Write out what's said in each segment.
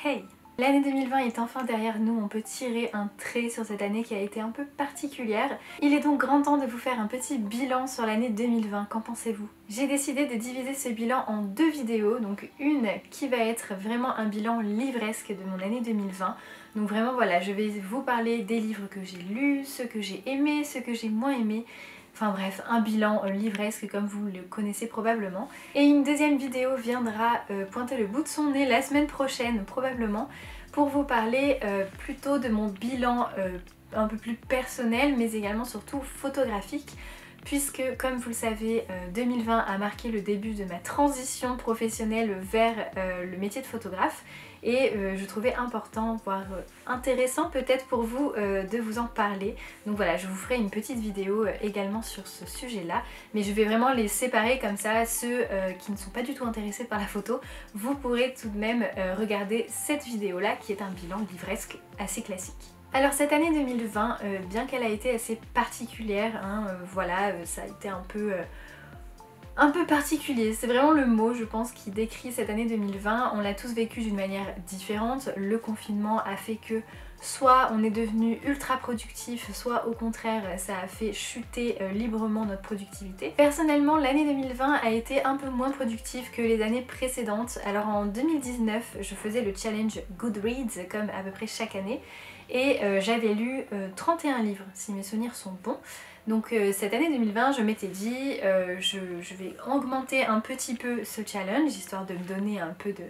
Hey! L'année 2020 est enfin derrière nous, on peut tirer un trait sur cette année qui a été un peu particulière. Il est donc grand temps de vous faire un petit bilan sur l'année 2020, qu'en pensez-vous? J'ai décidé de diviser ce bilan en deux vidéos, donc une qui va être vraiment un bilan livresque de mon année 2020. Donc vraiment voilà, je vais vous parler des livres que j'ai lus, ceux que j'ai aimés, ceux que j'ai moins aimés. Enfin bref, un bilan livresque comme vous le connaissez probablement. Et une deuxième vidéo viendra pointer le bout de son nez la semaine prochaine probablement pour vous parler plutôt de mon bilan un peu plus personnel mais également surtout photographique. Puisque comme vous le savez, 2020 a marqué le début de ma transition professionnelle vers le métier de photographe et je trouvais important, voire intéressant peut-être pour vous de vous en parler. Donc voilà, je vous ferai une petite vidéo également sur ce sujet-là, mais je vais vraiment les séparer comme ça, ceux qui ne sont pas du tout intéressés par la photo, vous pourrez tout de même regarder cette vidéo-là qui est un bilan livresque assez classique. Alors cette année 2020, bien qu'elle a été assez particulière, voilà, ça a été un peu particulier, c'est vraiment le mot je pense qui décrit cette année 2020, on l'a tous vécu d'une manière différente, le confinement a fait que soit on est devenu ultra productif, soit au contraire ça a fait chuter librement notre productivité. Personnellement l'année 2020 a été un peu moins productive que les années précédentes, alors en 2019 je faisais le challenge Goodreads comme à peu près chaque année et j'avais lu 31 livres si mes souvenirs sont bons. Donc cette année 2020 je m'étais dit je vais augmenter un petit peu ce challenge histoire de me donner un peu de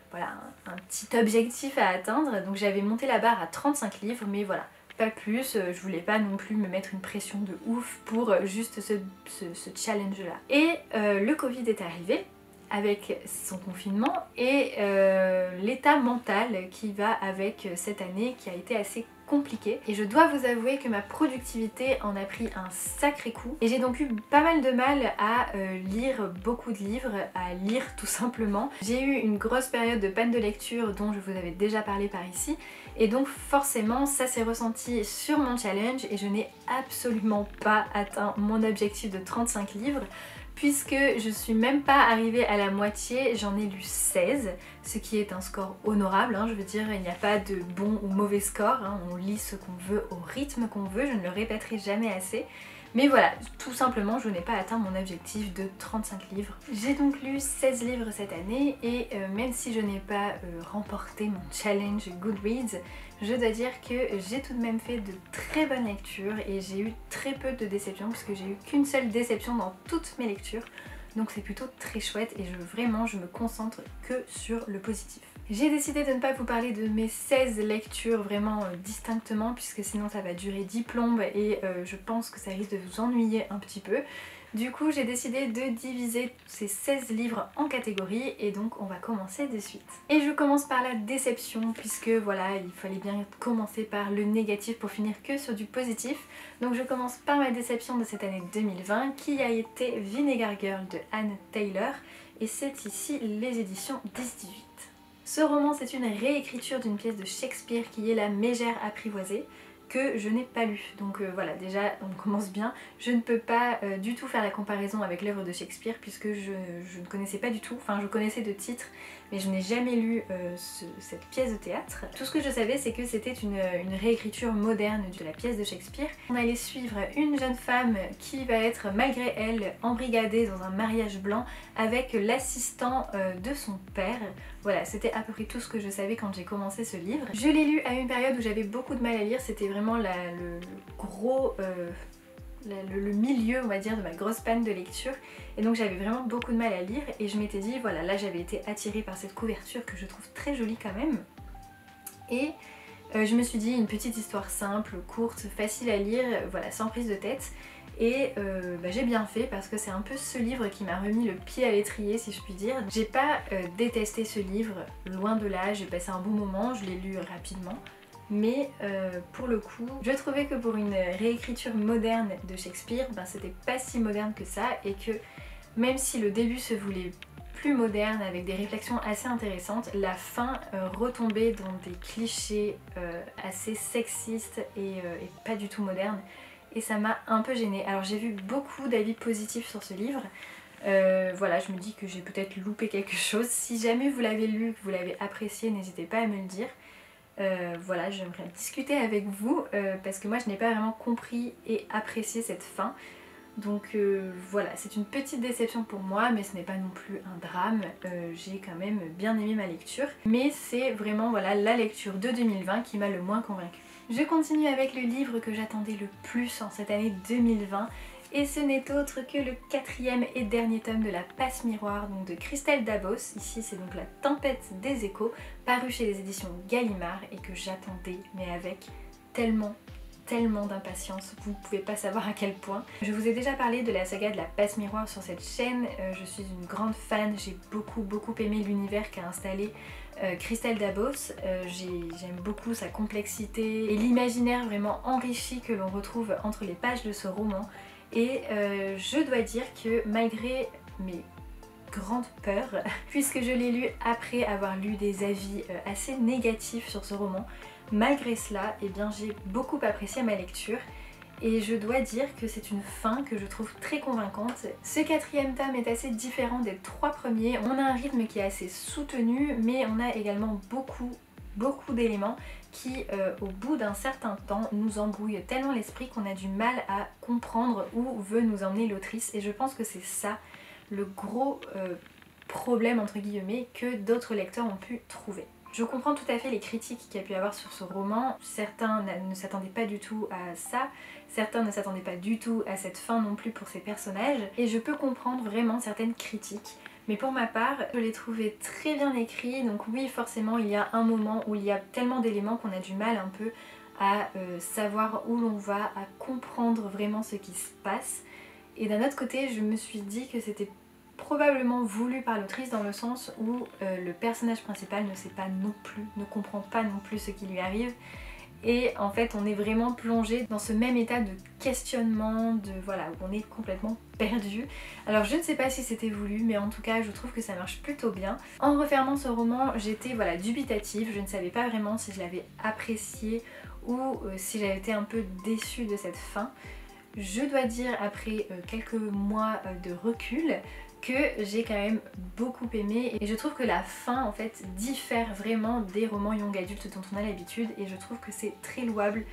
voilà un petit objectif à atteindre. Donc j'avais monté la barre à 35 livres mais voilà, pas plus, je voulais pas non plus me mettre une pression de ouf pour juste ce challenge là. Et le Covid est arrivé avec son confinement et l'état mental qui va avec cette année qui a été assez compliqué. Et je dois vous avouer que ma productivité en a pris un sacré coup et j'ai donc eu pas mal de mal à lire beaucoup de livres, à lire tout simplement. J'ai eu une grosse période de panne de lecture dont je vous avais déjà parlé par ici et donc forcément ça s'est ressenti sur mon challenge et je n'ai absolument pas atteint mon objectif de 35 livres. Puisque je suis même pas arrivée à la moitié, j'en ai lu 16, ce qui est un score honorable, je veux dire il n'y a pas de bon ou mauvais score, on lit ce qu'on veut au rythme qu'on veut, je ne le répéterai jamais assez. Mais voilà, tout simplement je n'ai pas atteint mon objectif de 35 livres. J'ai donc lu 16 livres cette année et même si je n'ai pas remporté mon challenge Goodreads, je dois dire que j'ai tout de même fait de très bonnes lectures et j'ai eu très peu de déceptions puisque j'ai eu qu'une seule déception dans toutes mes lectures. Donc c'est plutôt très chouette et vraiment je me concentre que sur le positif. J'ai décidé de ne pas vous parler de mes 16 lectures vraiment distinctement puisque sinon ça va durer 10 plombes et je pense que ça risque de vous ennuyer un petit peu. Du coup j'ai décidé de diviser ces 16 livres en catégories et donc on va commencer de suite. Et je commence par la déception puisque voilà il fallait bien commencer par le négatif pour finir que sur du positif. Donc je commence par ma déception de cette année 2020 qui a été Vinegar Girl de Anne Taylor et c'est ici les éditions 10-18. Ce roman c'est une réécriture d'une pièce de Shakespeare qui est La Mégère apprivoisée que je n'ai pas lu. Donc voilà, déjà on commence bien. Je ne peux pas du tout faire la comparaison avec l'œuvre de Shakespeare puisque je ne connaissais pas du tout, enfin je connaissais de titres mais je n'ai jamais lu cette pièce de théâtre. Tout ce que je savais c'est que c'était une réécriture moderne de la pièce de Shakespeare. On allait suivre une jeune femme qui va être malgré elle embrigadée dans un mariage blanc avec l'assistant de son père. Voilà, c'était à peu près tout ce que je savais quand j'ai commencé ce livre. Je l'ai lu à une période où j'avais beaucoup de mal à lire, c'était vraiment le gros... le milieu on va dire de ma grosse panne de lecture et donc j'avais vraiment beaucoup de mal à lire et je m'étais dit voilà là j'avais été attirée par cette couverture que je trouve très jolie quand même et je me suis dit une petite histoire simple, courte, facile à lire, voilà sans prise de tête et j'ai bien fait parce que c'est un peu ce livre qui m'a remis le pied à l'étrier si je puis dire. J'ai pas détesté ce livre, loin de là, j'ai passé un bon moment, je l'ai lu rapidement. Mais pour le coup, je trouvais que pour une réécriture moderne de Shakespeare, c'était pas si moderne que ça et que même si le début se voulait plus moderne avec des réflexions assez intéressantes, la fin retombait dans des clichés assez sexistes et pas du tout modernes et ça m'a un peu gênée. Alors j'ai vu beaucoup d'avis positifs sur ce livre. Voilà, je me dis que j'ai peut-être loupé quelque chose. Si jamais vous l'avez lu, que vous l'avez apprécié, n'hésitez pas à me le dire. Voilà, j'aimerais discuter avec vous parce que moi je n'ai pas vraiment compris et apprécié cette fin. Donc voilà, c'est une petite déception pour moi, mais ce n'est pas non plus un drame. J'ai quand même bien aimé ma lecture. Mais c'est vraiment voilà, la lecture de 2020 qui m'a le moins convaincue. Je continue avec le livre que j'attendais le plus en cette année 2020. Et ce n'est autre que le 4e et dernier tome de La Passe Miroir, donc de Christelle Dabos. Ici c'est donc La Tempête des Échos, paru chez les éditions Gallimard et que j'attendais, mais avec tellement d'impatience, vous ne pouvez pas savoir à quel point. Je vous ai déjà parlé de la saga de La Passe Miroir sur cette chaîne, je suis une grande fan, j'ai beaucoup aimé l'univers qu'a installé Christelle Dabos. J'aime beaucoup sa complexité et l'imaginaire vraiment enrichi que l'on retrouve entre les pages de ce roman. Et je dois dire que malgré mes grandes peurs, puisque je l'ai lu après avoir lu des avis assez négatifs sur ce roman, malgré cela, eh bien, j'ai beaucoup apprécié ma lecture. Et je dois dire que c'est une fin que je trouve très convaincante. Ce 4e tome est assez différent des 3 premiers. On a un rythme qui est assez soutenu, mais on a également beaucoup d'éléments qui, au bout d'un certain temps, nous embrouillent tellement l'esprit qu'on a du mal à comprendre où veut nous emmener l'autrice. Et je pense que c'est ça le gros problème entre guillemets que d'autres lecteurs ont pu trouver. Je comprends tout à fait les critiques qu'il y a pu avoir sur ce roman. Certains ne s'attendaient pas du tout à ça, certains ne s'attendaient pas du tout à cette fin non plus pour ces personnages, et je peux comprendre vraiment certaines critiques. Mais pour ma part, je l'ai trouvé très bien écrit, donc oui, forcément, il y a un moment où il y a tellement d'éléments qu'on a du mal un peu à savoir où l'on va, à comprendre vraiment ce qui se passe. Et d'un autre côté, je me suis dit que c'était probablement voulu par l'autrice dans le sens où le personnage principal ne sait pas non plus, ne comprend pas non plus ce qui lui arrive. Et en fait on est vraiment plongé dans ce même état de questionnement, de voilà, où on est complètement perdu. Alors je ne sais pas si c'était voulu, mais en tout cas je trouve que ça marche plutôt bien. En refermant ce roman, j'étais voilà, dubitative, je ne savais pas vraiment si je l'avais apprécié ou si j'avais été un peu déçue de cette fin. Je dois dire après quelques mois de recul que j'ai quand même beaucoup aimé et je trouve que la fin en fait diffère vraiment des romans young adultes dont on a l'habitude et je trouve que c'est très louable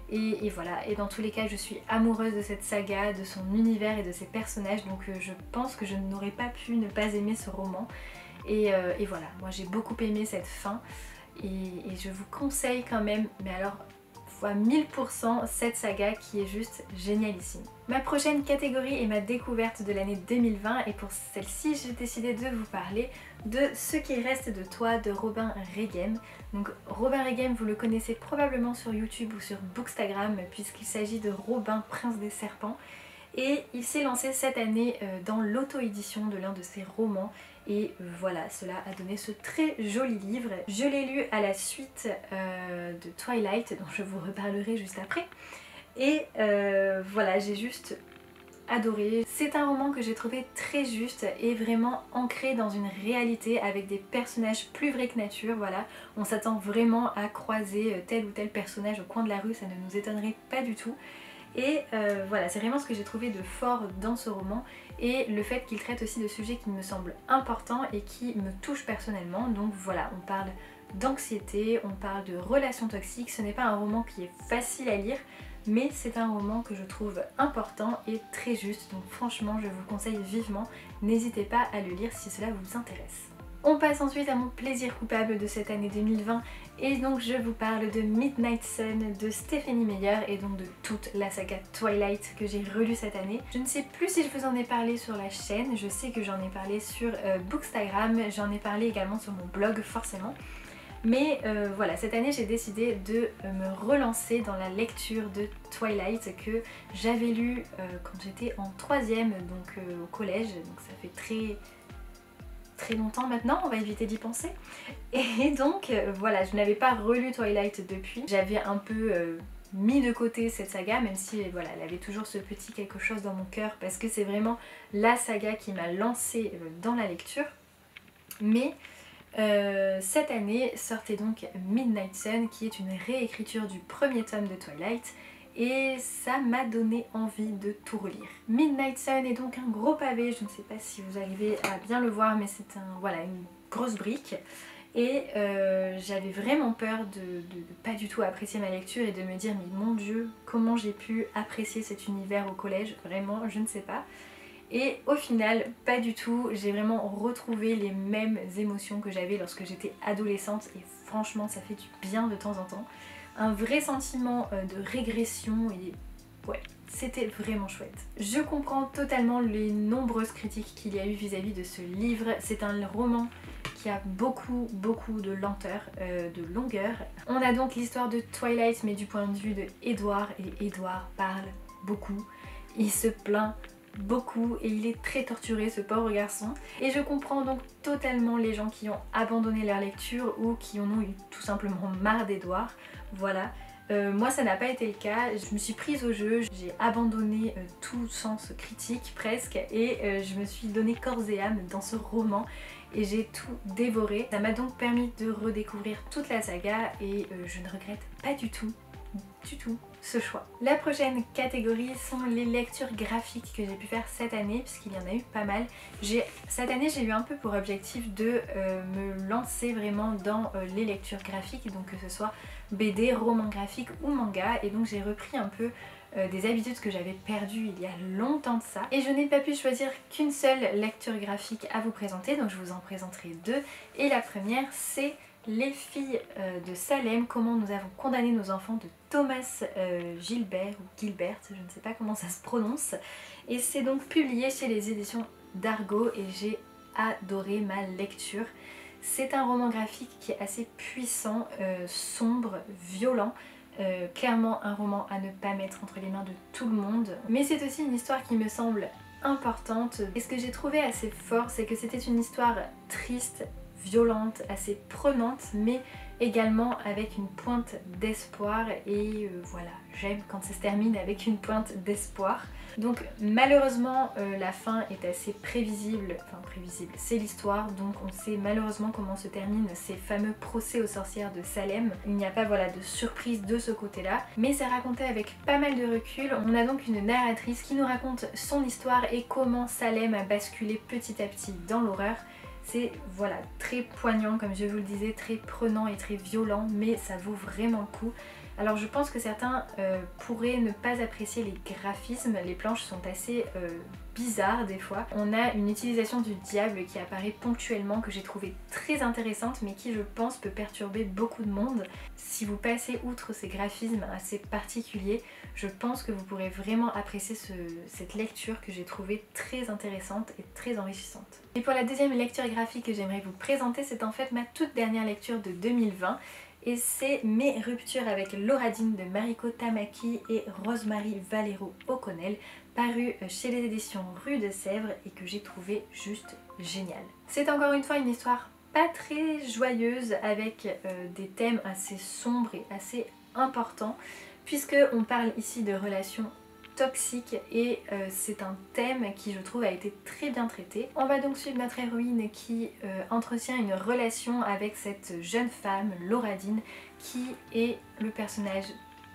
et voilà, et dans tous les cas je suis amoureuse de cette saga, de son univers et de ses personnages, donc je pense que je n'aurais pas pu ne pas aimer ce roman et voilà, moi j'ai beaucoup aimé cette fin et je vous conseille quand même, mais alors fois 1000% cette saga qui est juste génialissime. Ma prochaine catégorie est ma découverte de l'année 2020 et pour celle-ci j'ai décidé de vous parler de Ce qui reste de toi de Robin Reigem. Donc Robin Reigem, vous le connaissez probablement sur YouTube ou sur Bookstagram puisqu'il s'agit de Robin, prince des serpents. Et il s'est lancé cette année dans l'auto-édition de l'un de ses romans et voilà, cela a donné ce très joli livre. Je l'ai lu à la suite de Twilight, dont je vous reparlerai juste après. Et voilà, j'ai juste adoré. C'est un roman que j'ai trouvé très juste et vraiment ancré dans une réalité avec des personnages plus vrais que nature. Voilà, on s'attend vraiment à croiser tel ou tel personnage au coin de la rue, ça ne nous étonnerait pas du tout. Et voilà, c'est vraiment ce que j'ai trouvé de fort dans ce roman et le fait qu'il traite aussi de sujets qui me semblent importants et qui me touchent personnellement. Donc voilà, on parle d'anxiété, on parle de relations toxiques. Ce n'est pas un roman qui est facile à lire, mais c'est un roman que je trouve important et très juste. Donc franchement, je vous conseille vivement, n'hésitez pas à le lire si cela vous intéresse. On passe ensuite à mon plaisir coupable de cette année 2020 et donc je vous parle de Midnight Sun de Stephenie Meyer et donc de toute la saga Twilight que j'ai relue cette année. Je ne sais plus si je vous en ai parlé sur la chaîne, je sais que j'en ai parlé sur Bookstagram, j'en ai parlé également sur mon blog forcément. Mais voilà, cette année j'ai décidé de me relancer dans la lecture de Twilight que j'avais lu quand j'étais en 3e, donc au collège, donc ça fait très longtemps maintenant, on va éviter d'y penser. Et donc voilà, je n'avais pas relu Twilight depuis. J'avais un peu mis de côté cette saga, même si voilà, elle avait toujours ce petit quelque chose dans mon cœur parce que c'est vraiment la saga qui m'a lancée dans la lecture. Mais cette année sortait donc Midnight Sun qui est une réécriture du premier tome de Twilight et ça m'a donné envie de tout relire. Midnight Sun est donc un gros pavé, je ne sais pas si vous arrivez à bien le voir, mais c'est voilà, une grosse brique. Et j'avais vraiment peur de pas du tout apprécier ma lecture et de me dire mais mon Dieu, comment j'ai pu apprécier cet univers au collège, vraiment je ne sais pas. Et au final, pas du tout, j'ai vraiment retrouvé les mêmes émotions que j'avais lorsque j'étais adolescente et franchement ça fait du bien de temps en temps. Un vrai sentiment de régression et ouais, c'était vraiment chouette. Je comprends totalement les nombreuses critiques qu'il y a eu vis-à-vis de ce livre. C'est un roman qui a beaucoup de lenteur, de longueur. On a donc l'histoire de Twilight mais du point de vue de Edward, et Edward parle beaucoup. Il se plaint beaucoup et il est très torturé, ce pauvre garçon. Et je comprends donc totalement les gens qui ont abandonné leur lecture ou qui en ont eu tout simplement marre d'Edward. Voilà. Moi ça n'a pas été le cas, je me suis prise au jeu, j'ai abandonné tout sens critique presque et je me suis donné corps et âme dans ce roman et j'ai tout dévoré. Ça m'a donc permis de redécouvrir toute la saga et je ne regrette pas du tout ce choix. La prochaine catégorie sont les lectures graphiques que j'ai pu faire cette année, puisqu'il y en a eu pas mal. Cette année j'ai eu un peu pour objectif de me lancer vraiment dans les lectures graphiques, donc que ce soit BD, roman graphique ou manga, et donc j'ai repris un peu des habitudes que j'avais perdues il y a longtemps de ça. Et je n'ai pas pu choisir qu'une seule lecture graphique à vous présenter, donc je vous en présenterai deux. Et la première c'est Les filles de Salem, comment nous avons condamné nos enfants de Thomas Gilbert ou Gilbert, je ne sais pas comment ça se prononce. Et c'est donc publié chez les éditions d'Argo et j'ai adoré ma lecture. C'est un roman graphique qui est assez puissant, sombre, violent. Clairement un roman à ne pas mettre entre les mains de tout le monde. Mais c'est aussi une histoire qui me semble importante. Et ce que j'ai trouvé assez fort, c'est que c'était une histoire triste, violente, assez prenante, mais également avec une pointe d'espoir et voilà, j'aime quand ça se termine avec une pointe d'espoir. Donc malheureusement la fin est assez prévisible, enfin prévisible, c'est l'histoire, donc on sait malheureusement comment se terminent ces fameux procès aux sorcières de Salem. Il n'y a pas voilà de surprise de ce côté-là, mais c'est raconté avec pas mal de recul. On a donc une narratrice qui nous raconte son histoire et comment Salem a basculé petit à petit dans l'horreur. C'est voilà, très poignant comme je vous le disais, très prenant et très violent, mais ça vaut vraiment le coup. Alors je pense que certains pourraient ne pas apprécier les graphismes, les planches sont assez bizarres des fois. On a une utilisation du diable qui apparaît ponctuellement que j'ai trouvé très intéressante mais qui je pense peut perturber beaucoup de monde. Si vous passez outre ces graphismes assez particuliers, je pense que vous pourrez vraiment apprécier cette lecture que j'ai trouvée très intéressante et très enrichissante. Et pour la deuxième lecture graphique que j'aimerais vous présenter, c'est en fait ma toute dernière lecture de 2020. Et c'est Mes ruptures avec Loradine de Mariko Tamaki et Rosemary Valero O'Connell, paru chez les éditions Rue de Sèvres et que j'ai trouvé juste génial. C'est encore une fois une histoire pas très joyeuse avec des thèmes assez sombres et assez importants puisque on parle ici de relations toxique et c'est un thème qui je trouve a été très bien traité. On va donc suivre notre héroïne qui entretient une relation avec cette jeune femme, Loradine, qui est le personnage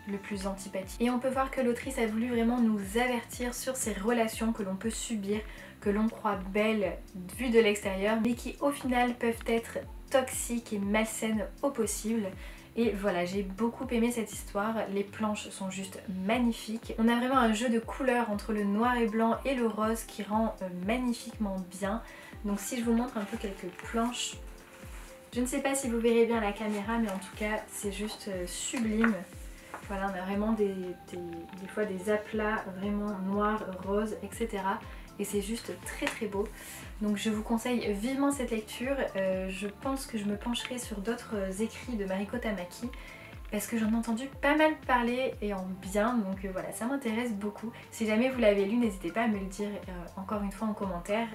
le plus antipathique. Et on peut voir que l'autrice a voulu vraiment nous avertir sur ces relations que l'on peut subir, que l'on croit belles vues de l'extérieur, mais qui au final peuvent être toxiques et malsaines au possible. Et voilà, j'ai beaucoup aimé cette histoire, les planches sont juste magnifiques. On a vraiment un jeu de couleurs entre le noir et blanc et le rose qui rend magnifiquement bien. Donc si je vous montre un peu quelques planches, je ne sais pas si vous verrez bien la caméra, mais en tout cas c'est juste sublime. Voilà, on a vraiment des fois des aplats vraiment noirs, roses, etc. Et c'est juste très beau. Donc je vous conseille vivement cette lecture. Je pense que je me pencherai sur d'autres écrits de Mariko Tamaki parce que j'en ai entendu pas mal parler et en bien, donc voilà, ça m'intéresse beaucoup. Si jamais vous l'avez lu, n'hésitez pas à me le dire encore une fois en commentaire.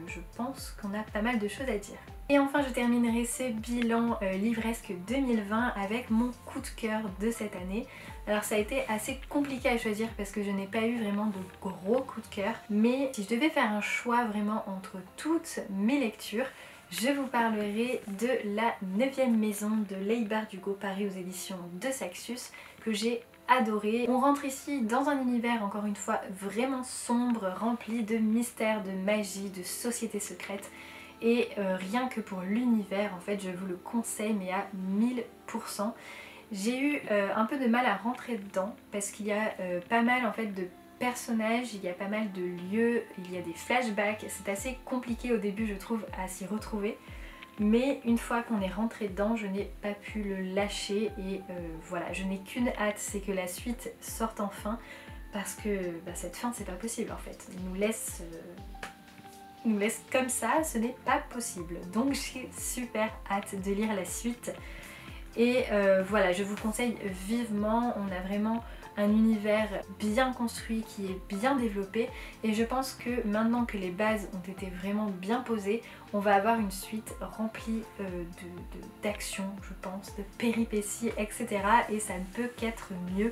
Je pense qu'on a pas mal de choses à dire. Et enfin je terminerai ce bilan livresque 2020 avec mon coup de cœur de cette année. Alors ça a été assez compliqué à choisir parce que je n'ai pas eu vraiment de gros coups de cœur, mais si je devais faire un choix vraiment entre toutes mes lectures, je vous parlerai de La 9e maison de Leigh Bardugo, paru aux éditions de Saxus, que j'ai adoré. On rentre ici dans un univers encore une fois vraiment sombre, rempli de mystères, de magie, de sociétés secrètes. Et rien que pour l'univers, en fait, je vous le conseille, mais à 1000%. J'ai eu un peu de mal à rentrer dedans parce qu'il y a pas mal en fait de personnages, il y a pas mal de lieux, il y a des flashbacks. C'est assez compliqué au début, je trouve, à s'y retrouver. Mais une fois qu'on est rentré dedans, je n'ai pas pu le lâcher et voilà, je n'ai qu'une hâte, c'est que la suite sorte enfin parce que cette fin, c'est pas possible en fait. Il nous laisse comme ça, ce n'est pas possible. Donc j'ai super hâte de lire la suite. Et voilà, je vous conseille vivement, on a vraiment un univers bien construit qui est bien développé et je pense que maintenant que les bases ont été vraiment bien posées, on va avoir une suite remplie d'actions, je pense, de péripéties, etc. Et ça ne peut qu'être mieux.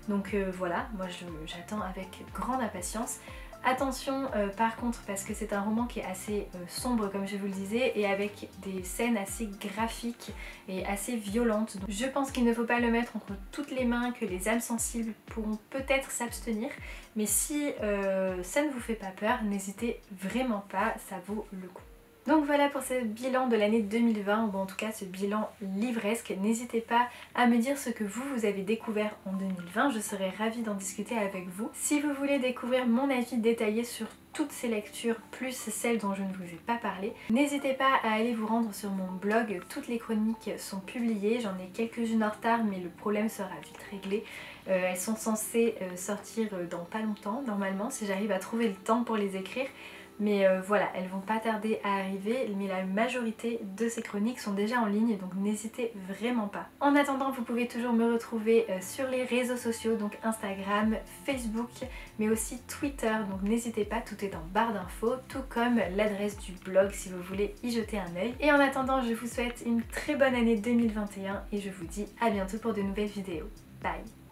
Donc voilà, moi j'attends avec grande impatience. Attention par contre parce que c'est un roman qui est assez sombre comme je vous le disais et avec des scènes assez graphiques et assez violentes. Donc, je pense qu'il ne faut pas le mettre entre toutes les mains, que les âmes sensibles pourront peut-être s'abstenir. Mais si ça ne vous fait pas peur, n'hésitez vraiment pas, ça vaut le coup. Donc voilà pour ce bilan de l'année 2020, ou en tout cas ce bilan livresque. N'hésitez pas à me dire ce que vous avez découvert en 2020, je serais ravie d'en discuter avec vous. Si vous voulez découvrir mon avis détaillé sur toutes ces lectures, plus celles dont je ne vous ai pas parlé, n'hésitez pas à aller vous rendre sur mon blog, toutes les chroniques sont publiées, j'en ai quelques-unes en retard mais le problème sera vite réglé. Elles sont censées sortir dans pas longtemps normalement, si j'arrive à trouver le temps pour les écrire. Mais voilà, elles vont pas tarder à arriver, mais la majorité de ces chroniques sont déjà en ligne, donc n'hésitez vraiment pas. En attendant, vous pouvez toujours me retrouver sur les réseaux sociaux, donc Instagram, Facebook, mais aussi Twitter, donc n'hésitez pas, tout est en barre d'infos, tout comme l'adresse du blog si vous voulez y jeter un œil. Et en attendant, je vous souhaite une très bonne année 2021 et je vous dis à bientôt pour de nouvelles vidéos. Bye!